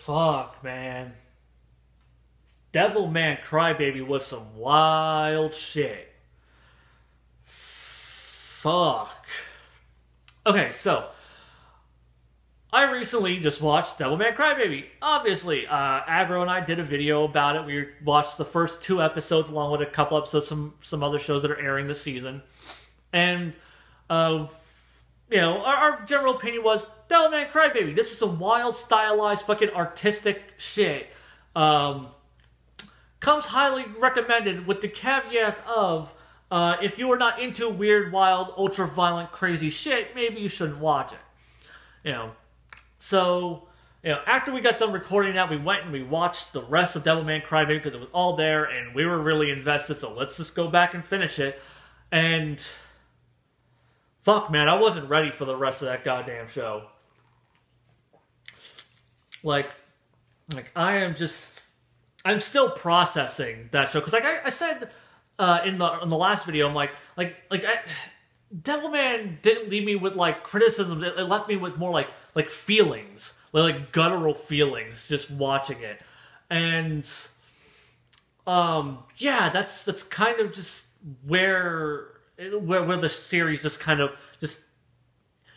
Fuck, man. Devilman Crybaby was some wild shit. Fuck. Okay, so I recently just watched Devilman Crybaby. Obviously, Agro and I did a video about it. We watched the first 2 episodes along with a couple episodes of some other shows that are airing this season. And, you know, our general opinion was, Devilman Crybaby, this is some wild, stylized, fucking artistic shit. Comes highly recommended with the caveat of, if you are not into weird, wild, ultra-violent, crazy shit, maybe you shouldn't watch it. You know, so, you know, after we got done recording that, we went and we watched the rest of Devilman Crybaby because it was all there and we were really invested, so let's just go back and finish it. And fuck, man, I wasn't ready for the rest of that goddamn show. Like I'm still processing that show because, like I said in the last video, I'm like Devilman didn't leave me with like criticisms. It left me with more like feelings, like guttural feelings, just watching it. And yeah, that's kind of just where the series just kind of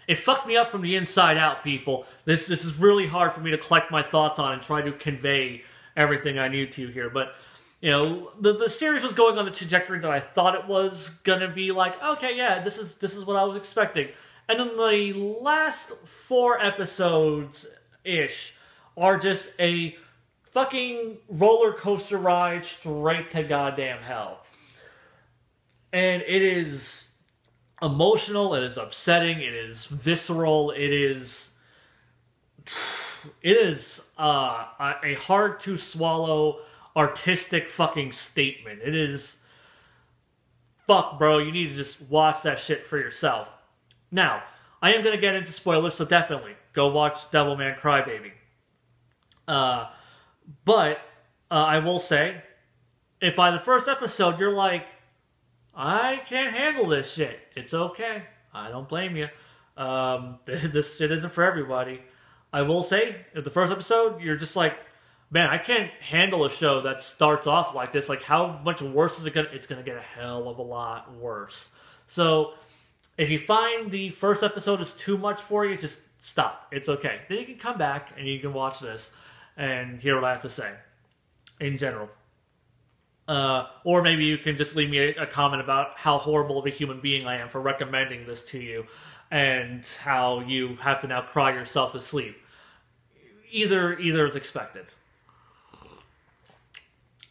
it fucked me up from the inside out, people. This is really hard for me to collect my thoughts on and try to convey everything I need to here. But, you know, the series was going on the trajectory that I thought it was gonna be. Like, okay, yeah, this is what I was expecting. And then the last 4 episodes-ish are just a fucking roller coaster ride straight to goddamn hell. And it is emotional, it is upsetting, it is visceral, it is a hard to swallow artistic fucking statement. It is, fuck bro, you need to just watch that shit for yourself. Now, I am going to get into spoilers, so definitely go watch Devilman Crybaby. But I will say, if by the first episode you're like, I can't handle this shit, it's okay. I don't blame you. This shit isn't for everybody. I will say, if the first episode, you're just like, man, I can't handle a show that starts off like this. Like, how much worse is it gonna? It's gonna get a hell of a lot worse. So, if you find the first episode is too much for you, just stop. It's okay. Then you can come back and you can watch this and hear what I have to say in general. Or maybe you can just leave me a comment about how horrible of a human being I am for recommending this to you and how you have to now cry yourself to sleep. Either is expected.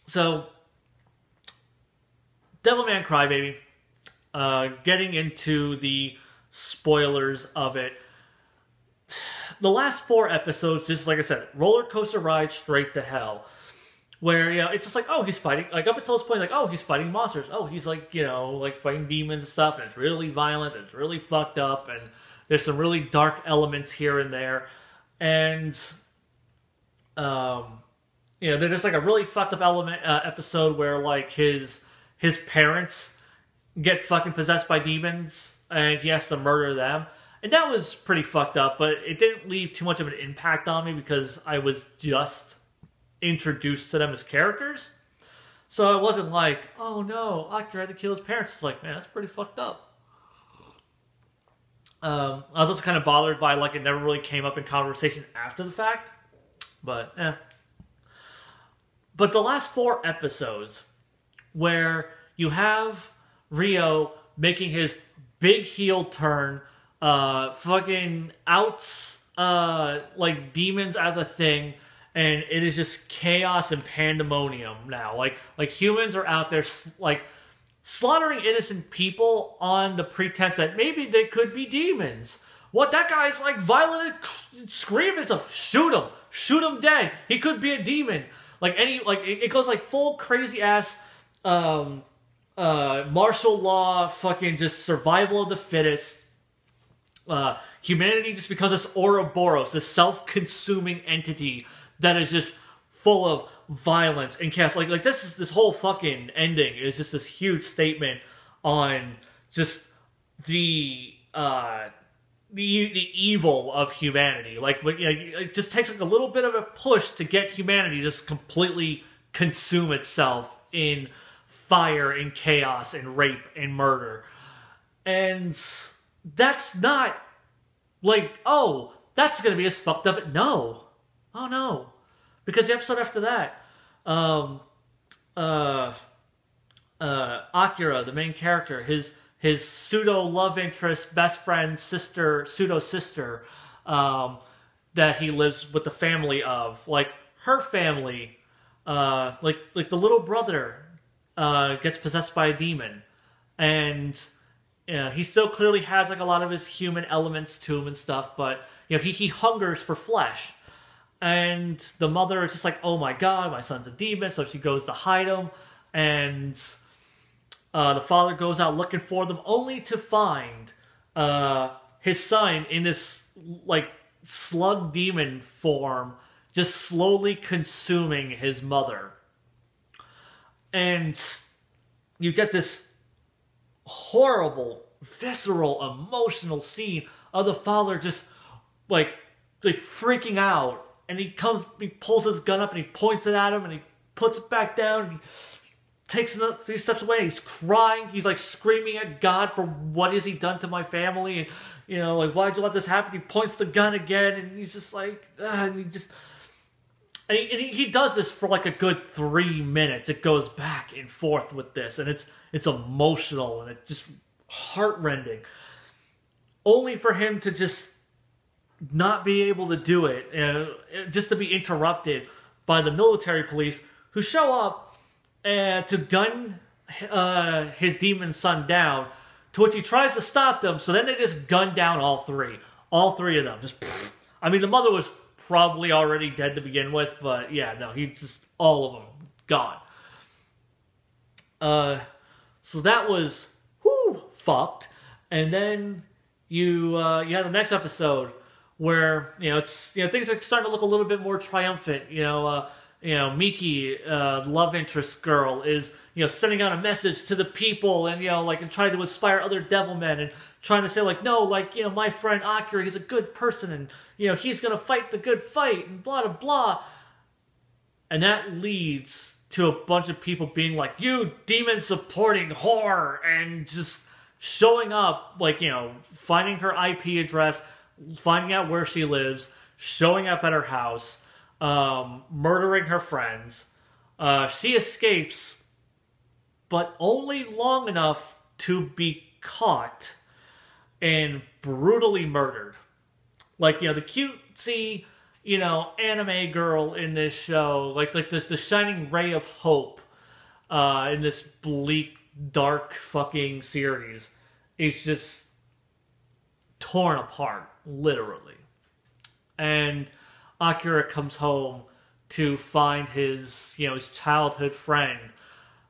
So, Devilman Crybaby, getting into the spoilers of it. The last 4 episodes, just like I said, roller coaster ride straight to hell. Where, you know, it's just like, oh, he's fighting, like, up until this point, like, oh, he's fighting monsters. Oh, he's, like, you know, like, fighting demons and stuff, and it's really violent, and it's really fucked up, and there's some really dark elements here and there. And, you know, there's, like, a really fucked up episode where, like, his parents get fucking possessed by demons, and he has to murder them. And that was pretty fucked up, but it didn't leave too much of an impact on me because I was just introduced to them as characters. So I wasn't like, oh no, Akira had to kill his parents. It's like, man, that's pretty fucked up. I was also kind of bothered by, like, it never really came up in conversation after the fact. But, But the last 4 episodes, where you have Rio making his big heel turn, fucking outs, like, demons as a thing, and it is just chaos and pandemonium now. Like humans are out there, like, slaughtering innocent people on the pretense that maybe they could be demons. What, that guy's, like, violent and screaming stuff. Shoot him dead. He could be a demon. Like, it goes, like, full crazy-ass, martial law, fucking just survival of the fittest. Humanity just becomes this Ouroboros, this self-consuming entity that is just full of violence and chaos. Like this whole fucking ending is just this huge statement on just the the evil of humanity. Like, it just takes like a little bit of a push to get humanity to just completely consume itself in fire and chaos and rape and murder. And that's not like, oh, that's going to be as fucked up. No. Oh, no. Because the episode after that, Akira, the main character, his pseudo love interest, best friend, sister, pseudo sister, that he lives with the family of, like her family, like the little brother, gets possessed by a demon, and he still clearly has like a lot of his human elements to him and stuff, but he hungers for flesh. And the mother is just like, oh my god, my son's a demon, so she goes to hide him, and the father goes out looking for them, only to find his son in this like slug demon form, just slowly consuming his mother. And you get this horrible, visceral, emotional scene of the father just like freaking out. And he pulls his gun up and he points it at him and he puts it back down and he takes a few steps away. He's crying. He's like screaming at God for what has he done to my family, and like, why'd you let this happen? He points the gun again and he's just like, and he does this for like a good 3 minutes. It goes back and forth with this, and it's emotional and it's just heartrending. Only for him to just not be able to do it, just to be interrupted by the military police who show up to gun his demon son down, to which he tries to stop them, so then they just gun down all three of them. Just, I mean, the mother was probably already dead to begin with, but yeah, no, he just, all of them, gone. So that was, fucked. And then you have the next episode, where it's things are starting to look a little bit more triumphant. Miki, love interest girl, is sending out a message to the people, and and trying to inspire other Devilmen, and trying to say like, no, like my friend Akira, he's a good person, and he's gonna fight the good fight, and blah blah blah. And that leads to a bunch of people being like, you demon supporting whore, and just showing up, like finding her IP address, finding out where she lives, showing up at her house, murdering her friends. She escapes, but only long enough to be caught and brutally murdered. Like, the cutesy, anime girl in this show, like the shining ray of hope in this bleak, dark fucking series, is just torn apart, literally. And Akira comes home to find his childhood friend,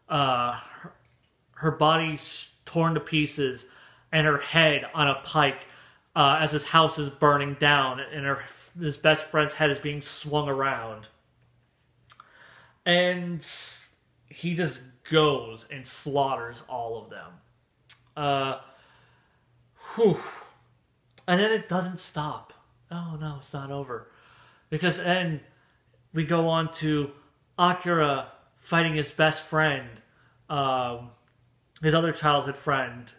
her body torn to pieces, and her head on a pike as his house is burning down, and his best friend's head is being swung around. And he just goes and slaughters all of them. And then it doesn't stop. Oh no, it's not over. Because then we go on to Akira fighting his best friend, his other childhood friend,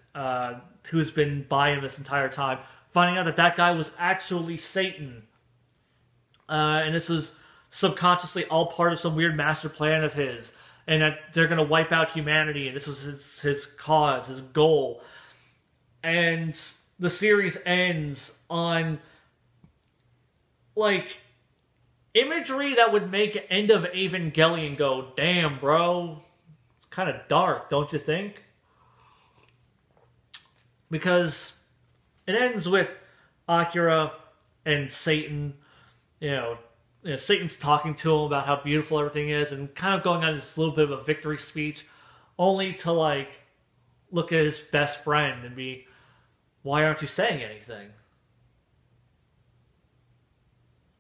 who's been by him this entire time, finding out that guy was actually Satan. And this was subconsciously all part of some weird master plan of his, and that they're going to wipe out humanity, and this was his cause, his goal. And the series ends on, like, imagery that would make End of Evangelion go, damn, bro. It's kind of dark, don't you think? Because it ends with Akira and Satan, Satan's talking to him about how beautiful everything is, and kind of going on this little bit of a victory speech, only to, like, look at his best friend and be, why aren't you saying anything?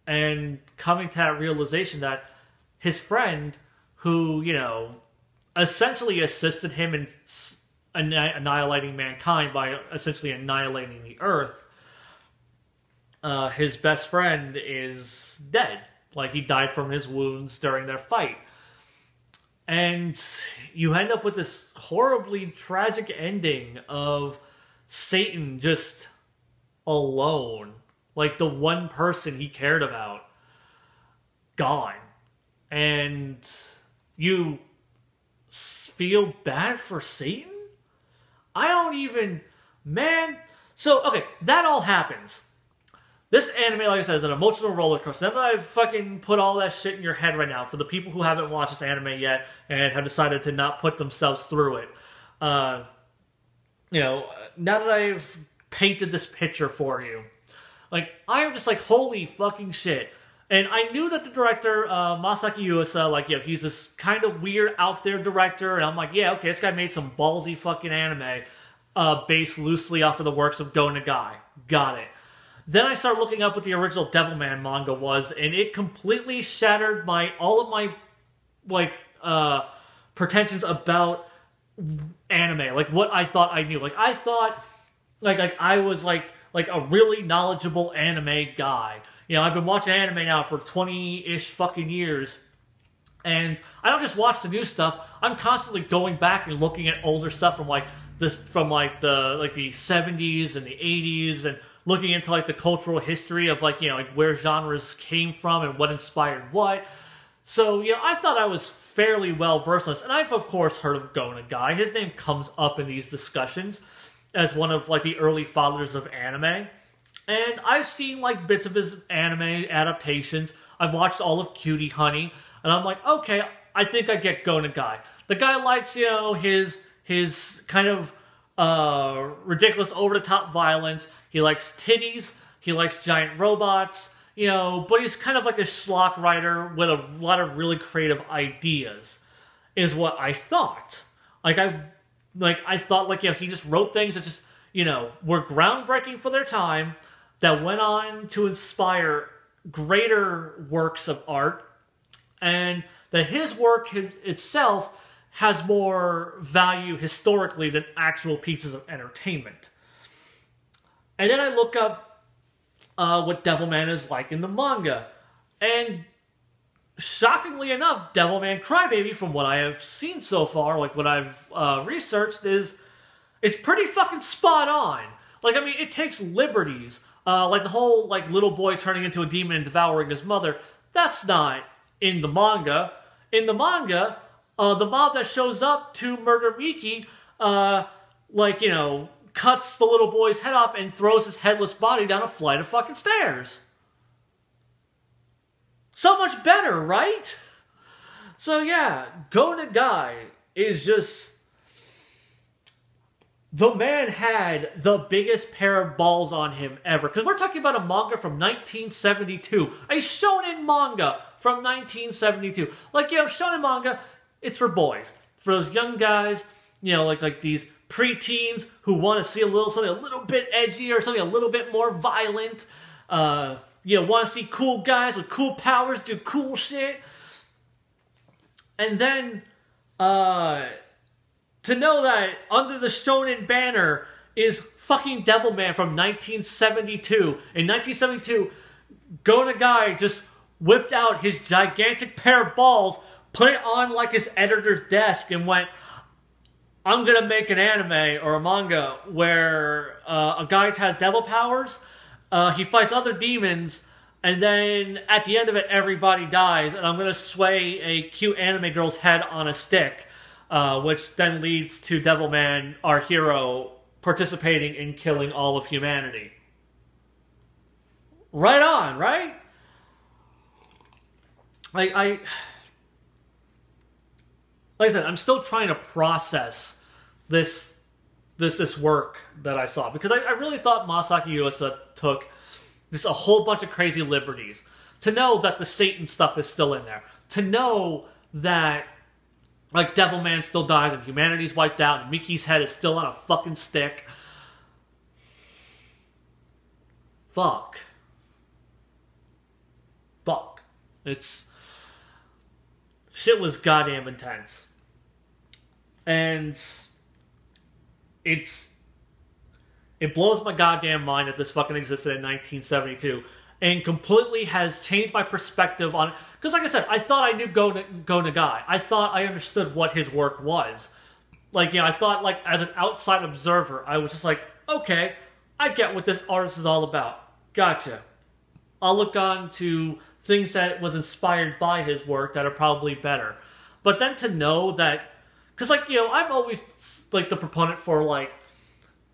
And coming to that realization that his friend, who, essentially assisted him in annihilating mankind by essentially annihilating the Earth, his best friend is dead. Like, he died from his wounds during their fight. And you end up with this horribly tragic ending of Satan just alone. Like, the one person he cared about, gone. And you feel bad for Satan? I don't even... Man... So, okay, that all happens. This anime, like I said, is an emotional roller coaster. Now that I've fucking put all that shit in your head right now, for the people who haven't watched this anime yet and have decided to not put themselves through it, you know, now that I've painted this picture for you, like, I am just like, holy fucking shit. And I knew that the director, Masaki Yuasa, like, yeah, he's this kind of weird, out there director, and I'm like, yeah, okay, this guy made some ballsy fucking anime, based loosely off of the works of Go Nagai. Got it. Then I started looking up what the original Devilman manga was, and it completely shattered all of my, like, pretensions about anime, like, what I thought I knew. Like, I thought, like I was, like a really knowledgeable anime guy. You know, I've been watching anime now for 20-ish fucking years, and I don't just watch the new stuff. I'm constantly going back and looking at older stuff from, like, the 70s and the 80s, and looking into, like, the cultural history of, like, you know, like, where genres came from and what inspired what. So, you know, I thought I was fairly well versed on this, and I've, of course, heard of Go Nagai. His name comes up in these discussions as one of, like, the early fathers of anime. And I've seen, like, bits of his anime adaptations. I've watched all of Cutie Honey, and I'm like, okay, I think I get Go Nagai. The guy likes, you know, his kind of ridiculous, over-the-top violence. He likes titties. He likes giant robots. You know, but he's kind of like a schlock writer with a lot of really creative ideas, is what I thought. I thought, like, you know, he just wrote things that just, you know, were groundbreaking for their time, that went on to inspire greater works of art, and that his work itself has more value historically than actual pieces of entertainment. And then I look up what Devilman is like in the manga, and shockingly enough, Devilman Crybaby, from what I have seen so far, like what I've researched, it's pretty fucking spot on. Like, I mean, it takes liberties. Like the whole, like, little boy turning into a demon and devouring his mother, that's not in the manga. In the manga, the mob that shows up to murder Miki, like, you know, cuts the little boy's head off and throws his headless body down a flight of fucking stairs. So much better, right? So yeah, Go Nagai is just... The man had the biggest pair of balls on him ever. Because we're talking about a manga from 1972. A shonen manga from 1972. Like, you know, shonen manga, it's for boys. For those young guys, you know, like these preteens who want to see something a little bit edgy or something a little bit more violent. You know, want to see cool guys with cool powers do cool shit. And then, to know that under the shonen banner is fucking Devilman from 1972. In 1972, Go Nagai just whipped out his gigantic pair of balls, put it on, like, his editor's desk, and went, I'm gonna make an anime or a manga where a guy has devil powers, he fights other demons, and then at the end of it, everybody dies, and I'm gonna sway a cute anime girl's head on a stick. Which then leads to Devilman, our hero, participating in killing all of humanity. Right on, right? Like I said, I'm still trying to process this work that I saw, because I really thought Masaki Yuasa took just a whole bunch of crazy liberties. To know that the Satan stuff is still in there. To know that, like, Devilman still dies and humanity's wiped out and Miki's head is still on a fucking stick. Fuck. Shit was goddamn intense. And it's It blows my goddamn mind that this fucking existed in 1972, and completely has changed my perspective on it. Because like I said, I thought I knew Go Nagai. I thought I understood what his work was. Like, you know, I thought, like, as an outside observer, I was just like, okay, I get what this artist is all about. Gotcha. I'll look on to things that was inspired by his work that are probably better. But then to know that, because, like, you know, I'm always, like, the proponent for, like,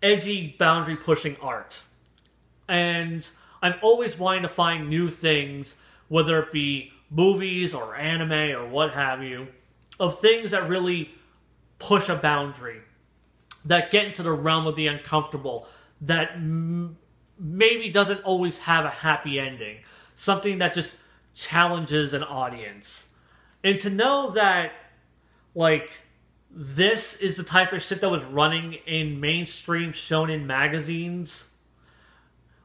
edgy, boundary-pushing art. And I'm always wanting to find new things, whether it be movies or anime or what have you, of things that really push a boundary, that get into the realm of the uncomfortable, that maybe doesn't always have a happy ending. Something that just challenges an audience. And to know that, like, this is the type of shit that was running in mainstream shonen magazines.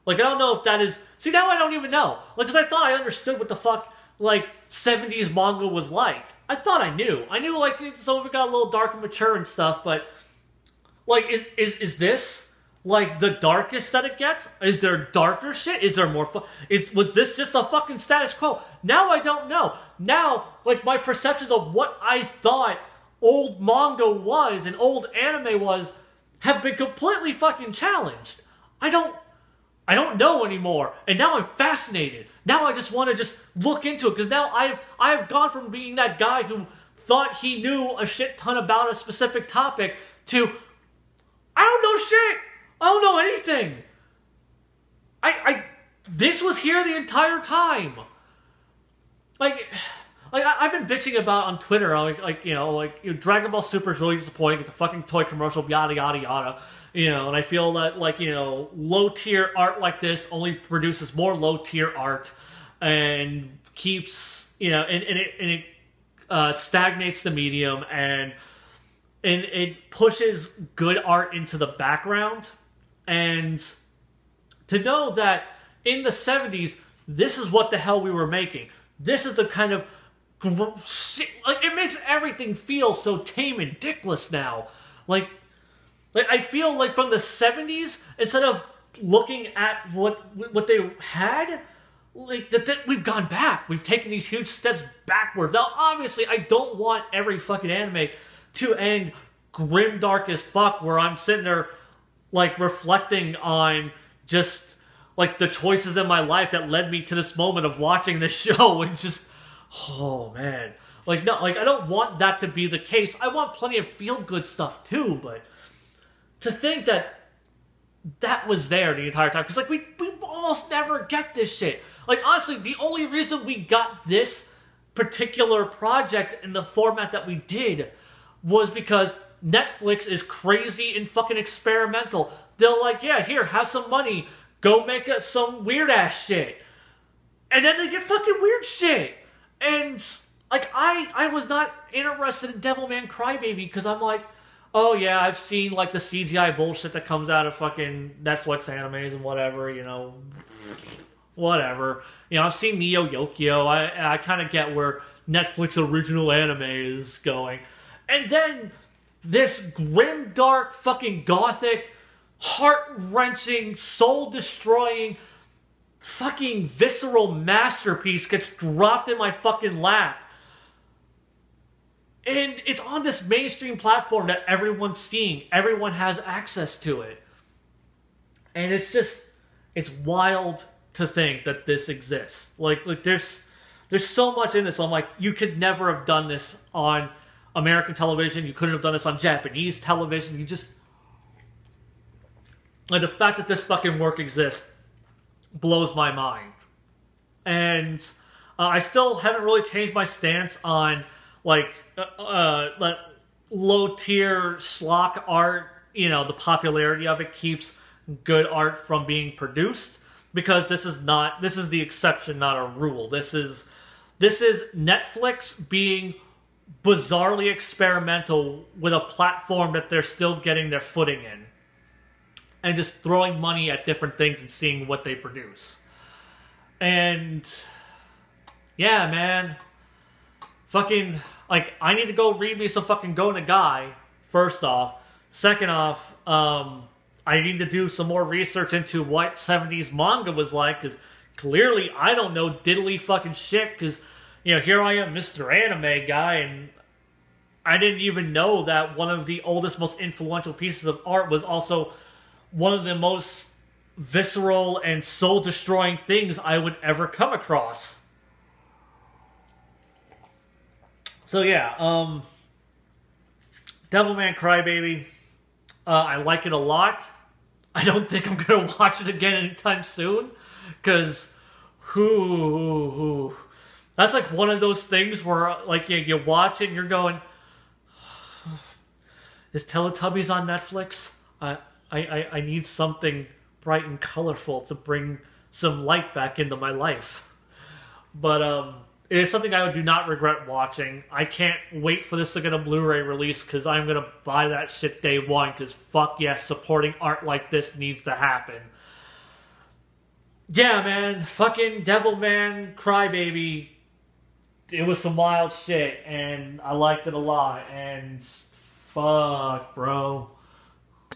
Like, I don't know if that is... See, now I don't even know. Like, because I thought I understood what the fuck, like, 70s manga was like. I thought I knew. I knew, like, some of it got a little dark and mature and stuff, but... Like, is this, like, the darkest that it gets? Is there darker shit? Is there more was this just a fucking status quo? Now I don't know. Now, like, my perceptions of what I thought old manga was and old anime was have been completely fucking challenged. I don't know anymore. And now I'm fascinated. Now I just want to just look into it, because now I've gone from being that guy who thought he knew a shit ton about a specific topic to, I don't know shit. I don't know anything. This was here the entire time. Like I've been bitching about on Twitter, you know, Dragon Ball Super is really disappointing. It's a fucking toy commercial, yada yada yada. You know, and I feel that, like, you know, low tier art like this only produces more low tier art and keeps, you know, and it stagnates the medium, and it pushes good art into the background. And to know that in the 70s, this is what the hell we were making. This is the kind of... Like, it makes everything feel so tame and dickless now. Like, I feel like from the 70s, instead of looking at what they had, like, that we've gone back. We've taken these huge steps backwards. Now, obviously, I don't want every fucking anime to end grim dark as fuck, where I'm sitting there, like, reflecting on just, like, the choices in my life that led me to this moment of watching this show, and just, oh man. Like, no, like, I don't want that to be the case. I want plenty of feel-good stuff too, but to think that that was there the entire time, because, like, we almost never get this shit. Like, honestly, the only reason we got this particular project in the format that we did was because Netflix is crazy and fucking experimental. They're like, yeah, here, have some money, go make some weird-ass shit. And then they get fucking weird shit. And, like, I was not interested in Devilman Crybaby, because I'm like, oh yeah, I've seen, like, the CGI bullshit that comes out of fucking Netflix animes and whatever, you know, whatever. You know, I've seen Neo Yokio. I kind of get where Netflix original anime is going. And then this grim, dark, fucking gothic, heart-wrenching, soul-destroying, fucking visceral masterpiece gets dropped in my fucking lap. And it's on this mainstream platform that everyone's seeing. Everyone has access to it. And it's just, it's wild to think that this exists. Like there's so much in this. I'm like, you could never have done this on American television. You couldn't have done this on Japanese television. You just, like, the fact that this fucking work exists blows my mind. And I still haven't really changed my stance on, like low-tier schlock art. You know, the popularity of it keeps good art from being produced, because this is the exception, not a rule. This is Netflix being bizarrely experimental with a platform that they're still getting their footing in, and just throwing money at different things and seeing what they produce. And yeah, man, fucking, like, I need to go read me some fucking Go Nagai, first off. Second off, I need to do some more research into what 70s manga was like, because clearly I don't know diddly fucking shit, because, you know, here I am, Mr. Anime guy, and I didn't even know that one of the oldest, most influential pieces of art was also one of the most visceral and soul-destroying things I would ever come across. So yeah, Devilman Crybaby, I like it a lot. I don't think I'm going to watch it again anytime soon, because that's like one of those things where like you watch it and you're going, is Teletubbies on Netflix? I need something bright and colorful to bring some light back into my life. But it is something I do not regret watching. I can't wait for this to get a Blu-ray release, because I'm going to buy that shit day one, because fuck yes, supporting art like this needs to happen. Yeah, man, fucking Devilman Crybaby, it was some wild shit, and I liked it a lot, and fuck, bro.